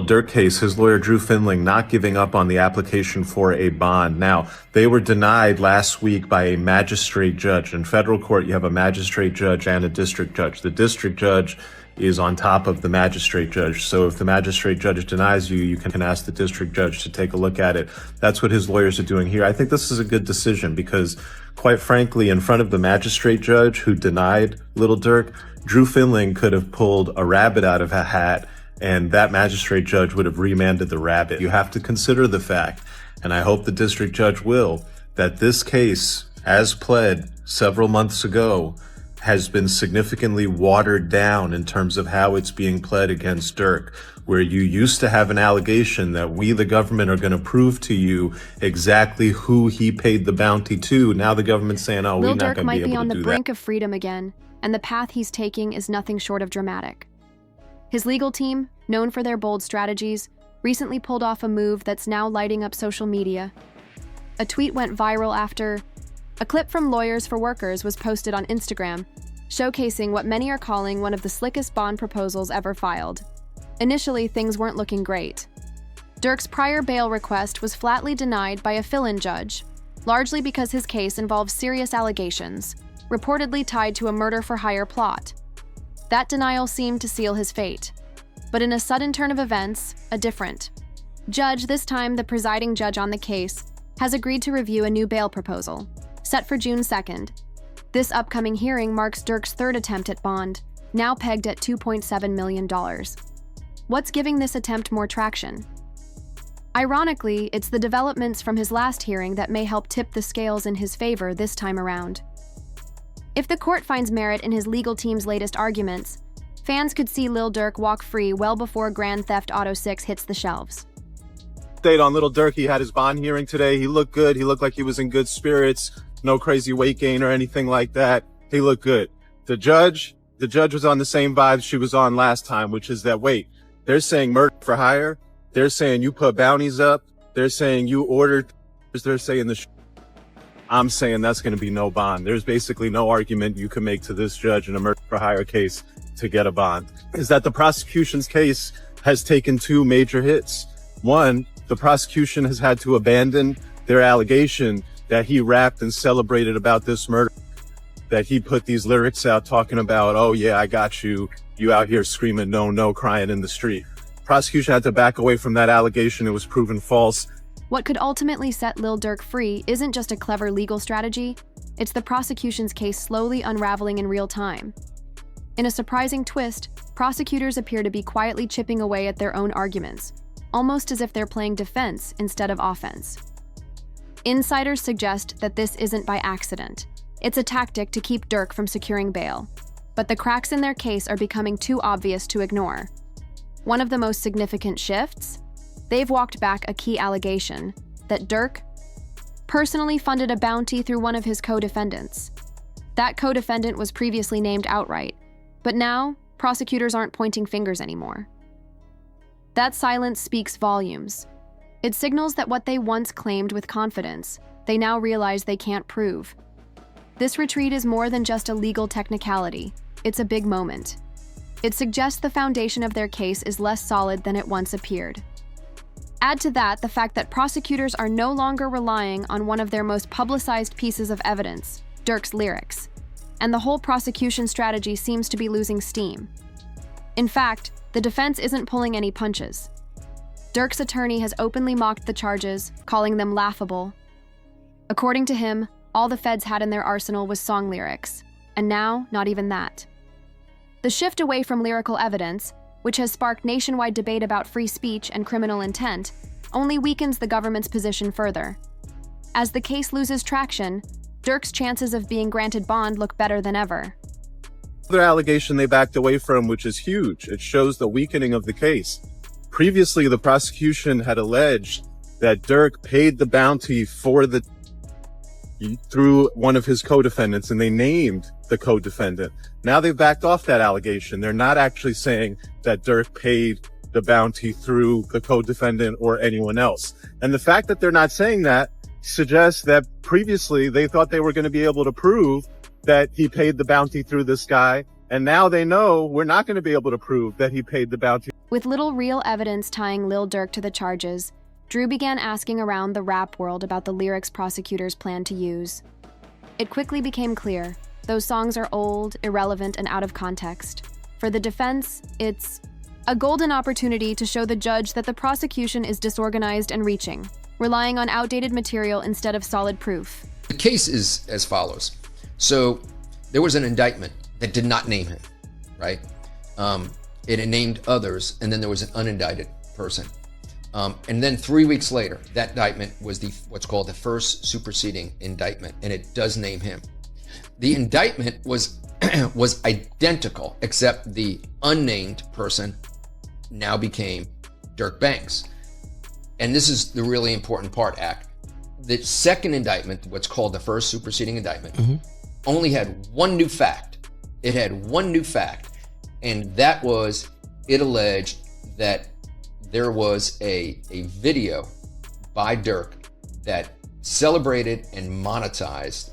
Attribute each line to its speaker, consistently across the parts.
Speaker 1: Durk case, his lawyer Drew Finling not giving up on the application for a bond. Now, they were denied last week by a magistrate judge. In federal court, you have a magistrate judge and a district judge. The district judge is on top of the magistrate judge. So if the magistrate judge denies you, you can ask the district judge to take a look at it. That's what his lawyers are doing here. I think this is a good decision because, quite frankly, in front of the magistrate judge who denied Lil Durk, Drew Finling could have pulled a rabbit out of a hat, and that magistrate judge would have remanded the rabbit. You have to consider the fact, and I hope the district judge will, that this case, as pled several months ago, has been significantly watered down in terms of how it's being pled against Durk, where you used to have an allegation that we, the government, are going to prove to you exactly who he paid the bounty to. Now the government's saying, oh, we're not going to be able to do that.
Speaker 2: Lil Durk might be on the brink of freedom again, and the path he's taking is nothing short of dramatic. His legal team, known for their bold strategies, recently pulled off a move that's now lighting up social media. A tweet went viral after a clip from Lawyers for Workers was posted on Instagram, showcasing what many are calling one of the slickest bond proposals ever filed. Initially, things weren't looking great. Durk's prior bail request was flatly denied by a fill-in judge, largely because his case involves serious allegations, reportedly tied to a murder-for-hire plot. That denial seemed to seal his fate. But in a sudden turn of events, a different judge, this time the presiding judge on the case, has agreed to review a new bail proposal, set for June 2nd. This upcoming hearing marks Durk's third attempt at bond, now pegged at $2.7 million. What's giving this attempt more traction? Ironically, it's the developments from his last hearing that may help tip the scales in his favor this time around. If the court finds merit in his legal team's latest arguments, fans could see Lil Durk walk free well before Grand Theft Auto 6 hits the shelves.
Speaker 3: Update on Lil Durk. He had his bond hearing today. He looked good. He looked like he was in good spirits. No crazy weight gain or anything like that. He looked good. The judge was on the same vibes she was on last time, which is that, wait, they're saying murder for hire. They're saying you put bounties up. They're saying you ordered. They're saying I'm saying that's going to be no bond. There's basically no argument you can make to this judge in a murder for hire case to get a bond. Is that the prosecution's case has taken two major hits. One, the prosecution has had to abandon their allegation that he rapped and celebrated about this murder, that he put these lyrics out talking about, oh yeah, I got you, you out here screaming no, no, crying in the street. Prosecution had to back away from that allegation. It was proven false.
Speaker 2: What could ultimately set Lil Durk free isn't just a clever legal strategy, it's the prosecution's case slowly unraveling in real time. In a surprising twist, prosecutors appear to be quietly chipping away at their own arguments, almost as if they're playing defense instead of offense. Insiders suggest that this isn't by accident. It's a tactic to keep Durk from securing bail. But the cracks in their case are becoming too obvious to ignore. One of the most significant shifts? They've walked back a key allegation that Durk personally funded a bounty through one of his co-defendants. That co-defendant was previously named outright, but now prosecutors aren't pointing fingers anymore. That silence speaks volumes. It signals that what they once claimed with confidence, they now realize they can't prove. This retreat is more than just a legal technicality. It's a big moment. It suggests the foundation of their case is less solid than it once appeared. Add to that the fact that prosecutors are no longer relying on one of their most publicized pieces of evidence, Durk's lyrics, and the whole prosecution strategy seems to be losing steam. In fact, the defense isn't pulling any punches. Durk's attorney has openly mocked the charges, calling them laughable. According to him, all the feds had in their arsenal was song lyrics, and now, not even that. The shift away from lyrical evidence, which has sparked nationwide debate about free speech and criminal intent, only weakens the government's position further. As the case loses traction, Durk's chances of being granted bond look better than ever.
Speaker 3: Another allegation they backed away from, which is huge. It shows the weakening of the case. Previously, the prosecution had alleged that Durk paid the bounty through one of his co-defendants, and they named the co-defendant. Now they've backed off that allegation. They're not actually saying that Durk paid the bounty through the co-defendant or anyone else. And the fact that they're not saying that suggests that previously they thought they were going to be able to prove that he paid the bounty through this guy. And now they know we're not going to be able to prove that he paid the bounty.
Speaker 2: With little real evidence tying Lil Durk to the charges, Drew began asking around the rap world about the lyrics prosecutors planned to use. It quickly became clear those songs are old, irrelevant, and out of context. For the defense, it's a golden opportunity to show the judge that the prosecution is disorganized and reaching, relying on outdated material instead of solid proof.
Speaker 4: The case is as follows. So there was an indictment that did not name him, right? It named others, and then there was an unindicted person. And then 3 weeks later, that indictment was what's called the first superseding indictment, and it does name him. The indictment was identical, except the unnamed person now became Durk Banks. And this is the really important part, The second indictment, what's called the first superseding indictment, only had one new fact. It had one new fact, and that was it alleged that there was a video by Durk that celebrated and monetized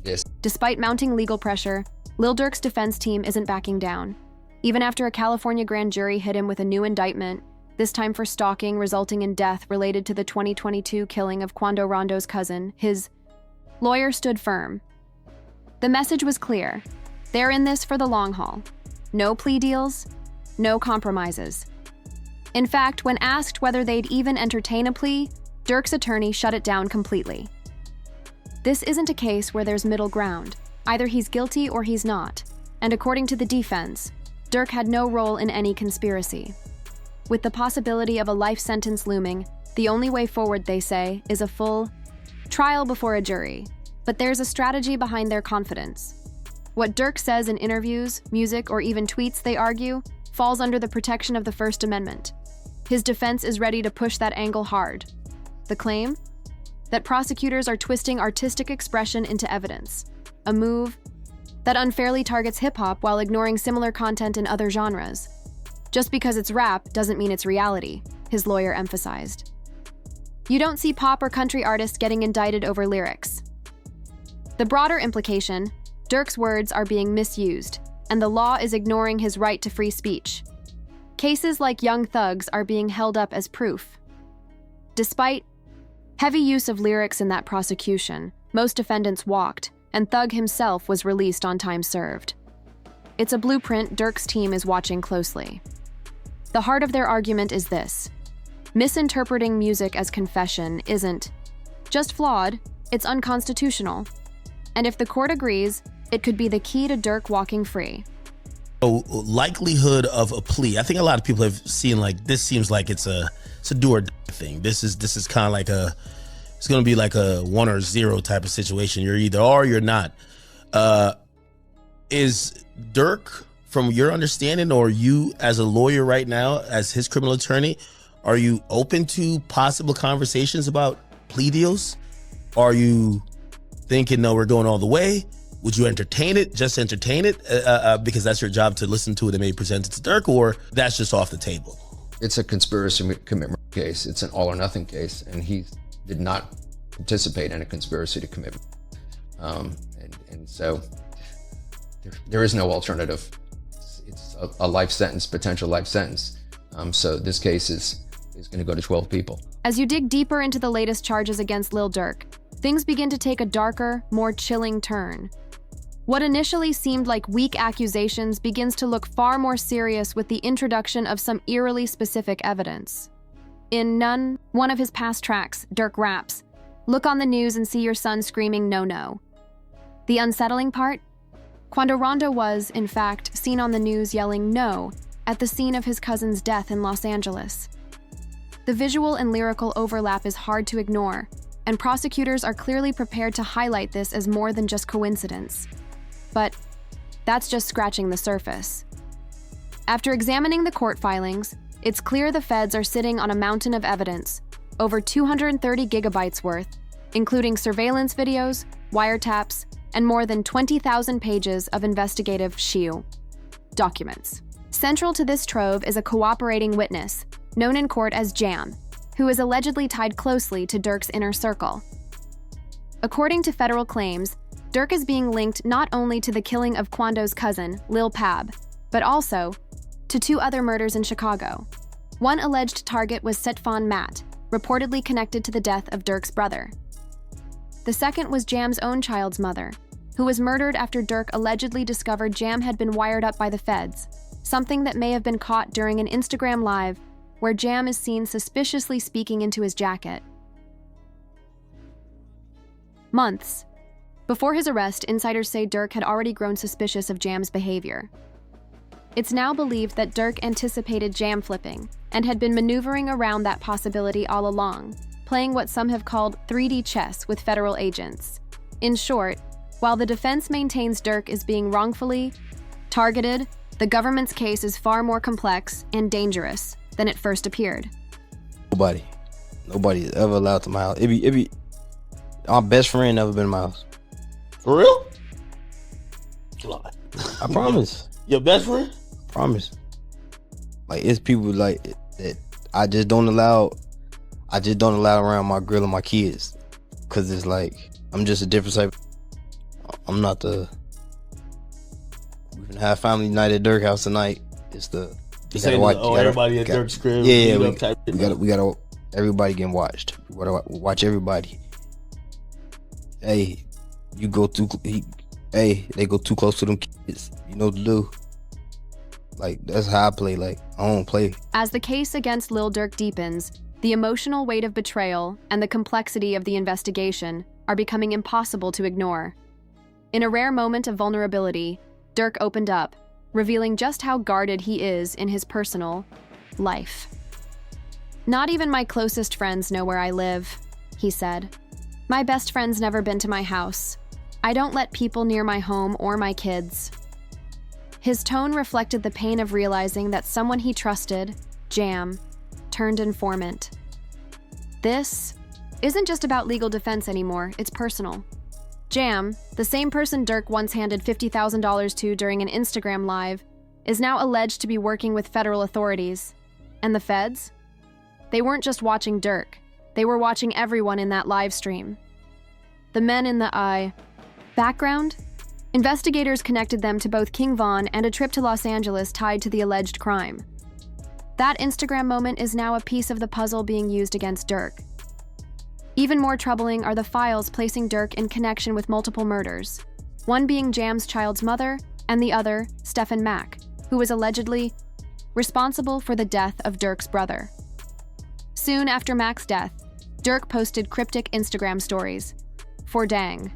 Speaker 4: this.
Speaker 2: Despite mounting legal pressure, Lil Durk's defense team isn't backing down. Even after a California grand jury hit him with a new indictment, this time for stalking resulting in death related to the 2022 killing of Quando Rondo's cousin, his lawyer stood firm. The message was clear. They're in this for the long haul. No plea deals, no compromises. In fact, when asked whether they'd even entertain a plea, Durk's attorney shut it down completely. This isn't a case where there's middle ground. Either he's guilty or he's not. And according to the defense, Durk had no role in any conspiracy. With the possibility of a life sentence looming, the only way forward, they say, is a full trial before a jury. But there's a strategy behind their confidence. What Durk says in interviews, music, or even tweets, they argue, falls under the protection of the First Amendment. His defense is ready to push that angle hard. The claim? That prosecutors are twisting artistic expression into evidence, a move that unfairly targets hip-hop while ignoring similar content in other genres. Just because it's rap doesn't mean it's reality, his lawyer emphasized. You don't see pop or country artists getting indicted over lyrics. The broader implication, Durk's words are being misused, and the law is ignoring his right to free speech. Cases like Young Thug's are being held up as proof. Despite heavy use of lyrics in that prosecution, most defendants walked, and Thug himself was released on time served. It's a blueprint Durk's team is watching closely. The heart of their argument is this: misinterpreting music as confession isn't just flawed, it's unconstitutional. And if the court agrees, it could be the key to Durk walking free.
Speaker 5: So, likelihood of a plea. I think a lot of people have seen like this seems like it's a do or die thing. This is kind of like it's going to be like a 1 or 0 type of situation. You're either or you're not. Is Durk, from your understanding, or you as a lawyer right now, as his criminal attorney, are you open to possible conversations about plea deals? Are you thinking, no, we're going all the way? Would you entertain it, just entertain it, because that's your job to listen to it and maybe present it to Durk, or that's just off the table?
Speaker 4: It's a conspiracy commitment case. It's an all or nothing case, and he did not participate in a conspiracy to commit. And so there is no alternative. It's a life sentence, potential life sentence. So this case is going to go to 12 people.
Speaker 2: As you dig deeper into the latest charges against Lil Durk, things begin to take a darker, more chilling turn. What initially seemed like weak accusations begins to look far more serious with the introduction of some eerily specific evidence. In None, one of his past tracks, Durk raps, "Look on the news and see your son screaming no, no." The unsettling part? Quando Rondo was, in fact, seen on the news yelling no at the scene of his cousin's death in Los Angeles. The visual and lyrical overlap is hard to ignore, and prosecutors are clearly prepared to highlight this as more than just coincidence. But that's just scratching the surface. After examining the court filings, it's clear the feds are sitting on a mountain of evidence, over 230 gigabytes worth, including surveillance videos, wiretaps, and more than 20,000 pages of investigative SHIU documents. Central to this trove is a cooperating witness, known in court as Jam, who is allegedly tied closely to Durk's inner circle. According to federal claims, Durk is being linked not only to the killing of Quando's cousin, Lil Pab, but also to 2 other murders in Chicago. One alleged target was Setvon Matt, reportedly connected to the death of Durk's brother. The second was Jam's own child's mother, who was murdered after Durk allegedly discovered Jam had been wired up by the feds, something that may have been caught during an Instagram Live where Jam is seen suspiciously speaking into his jacket. Months before his arrest, insiders say Durk had already grown suspicious of Jam's behavior. It's now believed that Durk anticipated Jam flipping and had been maneuvering around that possibility all along, playing what some have called 3D chess with federal agents. In short, while the defense maintains Durk is being wrongfully targeted, the government's case is far more complex and dangerous than it first appeared.
Speaker 6: Nobody is ever allowed to my house. It be. My best friend never been in my house.
Speaker 5: For real?
Speaker 6: I promise.
Speaker 5: Your best friend?
Speaker 6: Promise. Like, it's people like that I just don't allow around my girl and my kids, cause it's like I'm just a different type. I'm not the. We're gonna have family night at Durk house tonight. It's the. You gotta watch.
Speaker 5: Everybody at Durk's crib.
Speaker 6: Yeah, we gotta. Everybody getting watched. We gotta watch everybody. Hey, they go too close to them kids. You know what to do. Like, that's how I play. Like, I don't play.
Speaker 2: As the case against Lil Durk deepens, the emotional weight of betrayal and the complexity of the investigation are becoming impossible to ignore. In a rare moment of vulnerability, Durk opened up, revealing just how guarded he is in his personal life. "Not even my closest friends know where I live," he said. "My best friend's never been to my house. I don't let people near my home or my kids." His tone reflected the pain of realizing that someone he trusted, Jam, turned informant. This isn't just about legal defense anymore, it's personal. Jam, the same person Durk once handed $50,000 to during an Instagram Live, is now alleged to be working with federal authorities. And the feds? They weren't just watching Durk, they were watching everyone in that live stream. The men in the background? Investigators connected them to both King Von and a trip to Los Angeles tied to the alleged crime. That Instagram moment is now a piece of the puzzle being used against Durk. Even more troubling are the files placing Durk in connection with multiple murders, one being Jam's child's mother, and the other, Stephen Mack, who was allegedly responsible for the death of Durk's brother. Soon after Mack's death, Durk posted cryptic Instagram stories, "For dang,"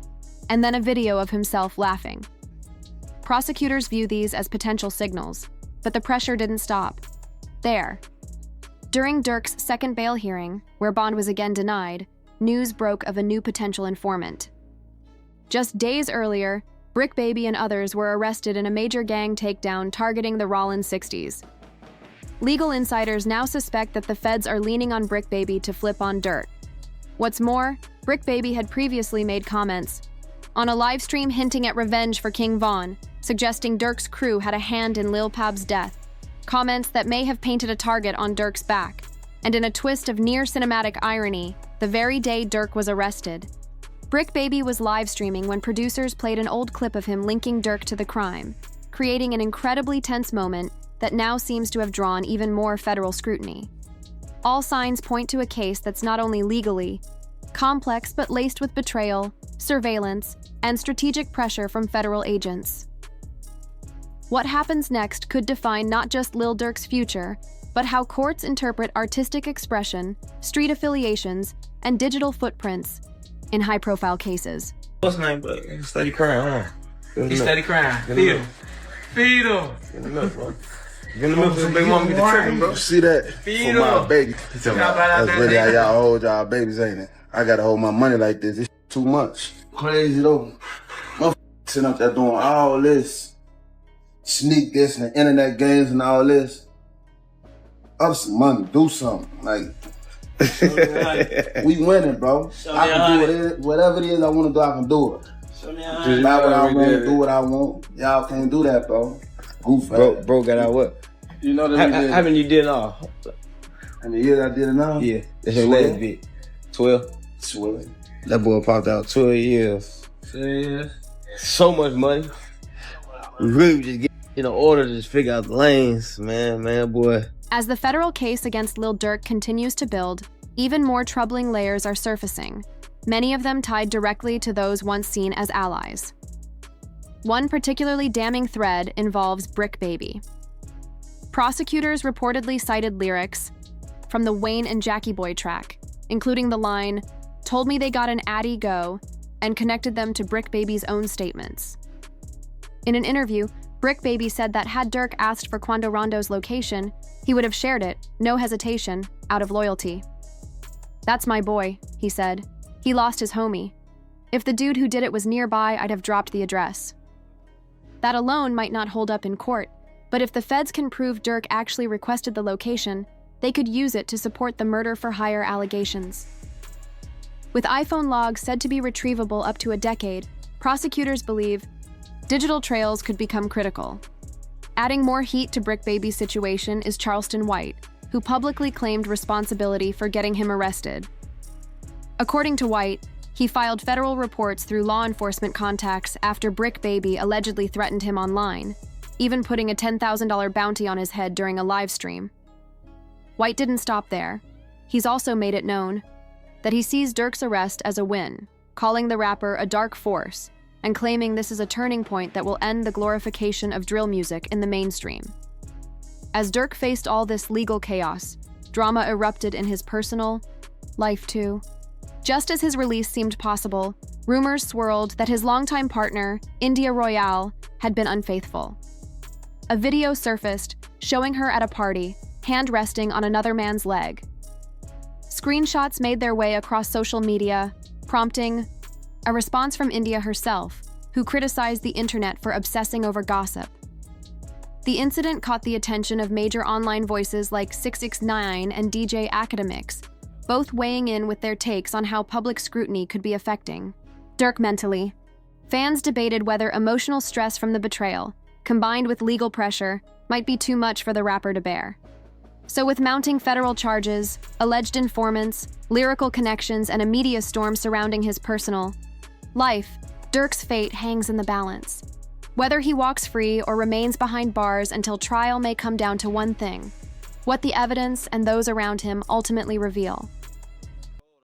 Speaker 2: and then a video of himself laughing. Prosecutors view these as potential signals, but the pressure didn't stop there. During Durk's second bail hearing, where bond was again denied, news broke of a new potential informant. Just days earlier, Brick Baby and others were arrested in a major gang takedown targeting the Rollins 60s. Legal insiders now suspect that the feds are leaning on Brick Baby to flip on Durk. What's more, Brick Baby had previously made comments on a live stream hinting at revenge for King Von, suggesting Durk's crew had a hand in Lil Pab's death, comments that may have painted a target on Durk's back. And in a twist of near-cinematic irony, the very day Durk was arrested, Brick Baby was live streaming when producers played an old clip of him linking Durk to the crime, creating an incredibly tense moment that now seems to have drawn even more federal scrutiny. All signs point to a case that's not only legally complex but laced with betrayal, surveillance, and strategic pressure from federal agents. What happens next could define not just Lil Durk's future, but how courts interpret artistic expression, street affiliations, and digital footprints in high-profile cases.
Speaker 7: What's his name? But steady crying, huh?
Speaker 8: He steady crying. Feed him. Feed him.
Speaker 7: Get in the milk, bro. Get in the milk so big mama get the tripping, bro.
Speaker 9: See that?
Speaker 8: Feed
Speaker 9: For my
Speaker 8: him.
Speaker 9: baby.
Speaker 8: Y'all better
Speaker 9: That's really how y'all hold y'all babies, ain't it? I gotta hold my money like this. It's too much. Crazy though. My sitting up there doing all this. Sneak this and the internet games and all this. Up some money, do something. Like, we winning, bro. I can do whatever it is I want to do, I can do it. Just not what I want to do what I want. Y'all can't do that, bro. Goof,
Speaker 7: Bro got out what?
Speaker 9: You know
Speaker 7: How many you did all?
Speaker 9: How many years I did it now?
Speaker 7: Yeah. That's your last bit. 12?
Speaker 9: 12.
Speaker 7: That boy popped out 12 years.
Speaker 8: Yeah.
Speaker 7: So much money. We really just get order to just figure out the lanes, man, boy.
Speaker 2: As the federal case against Lil Durk continues to build, even more troubling layers are surfacing, many of them tied directly to those once seen as allies. One particularly damning thread involves Brick Baby. Prosecutors reportedly cited lyrics from the Wayne and Jackie Boy track, including the line, "Told me they got an Addy go," and connected them to Brick Baby's own statements. In an interview, Brick Baby said that had Durk asked for Quando Rondo's location, he would have shared it, no hesitation, out of loyalty. "That's my boy," he said. "He lost his homie. If the dude who did it was nearby, I'd have dropped the address." That alone might not hold up in court, but if the feds can prove Durk actually requested the location, they could use it to support the murder-for-hire allegations. With iPhone logs said to be retrievable up to a decade, prosecutors believe digital trails could become critical. Adding more heat to Brick Baby's situation is Charleston White, who publicly claimed responsibility for getting him arrested. According to White, he filed federal reports through law enforcement contacts after Brick Baby allegedly threatened him online, even putting a $10,000 bounty on his head during a live stream. White didn't stop there. He's also made it known that he sees Durk's arrest as a win, calling the rapper a dark force, and claiming this is a turning point that will end the glorification of drill music in the mainstream. As Durk faced all this legal chaos, drama erupted in his personal life too. Just as his release seemed possible, rumors swirled that his longtime partner, India Royale, had been unfaithful. A video surfaced showing her at a party, hand resting on another man's leg. Screenshots made their way across social media, prompting a response from India herself, who criticized the internet for obsessing over gossip. The incident caught the attention of major online voices like 6ix9ine and DJ Academics, both weighing in with their takes on how public scrutiny could be affecting Durk mentally. Fans debated whether emotional stress from the betrayal, combined with legal pressure, might be too much for the rapper to bear. So with mounting federal charges, alleged informants, lyrical connections, and a media storm surrounding his personal life, Durk's fate hangs in the balance. Whether he walks free or remains behind bars until trial may come down to one thing: what the evidence and those around him ultimately reveal.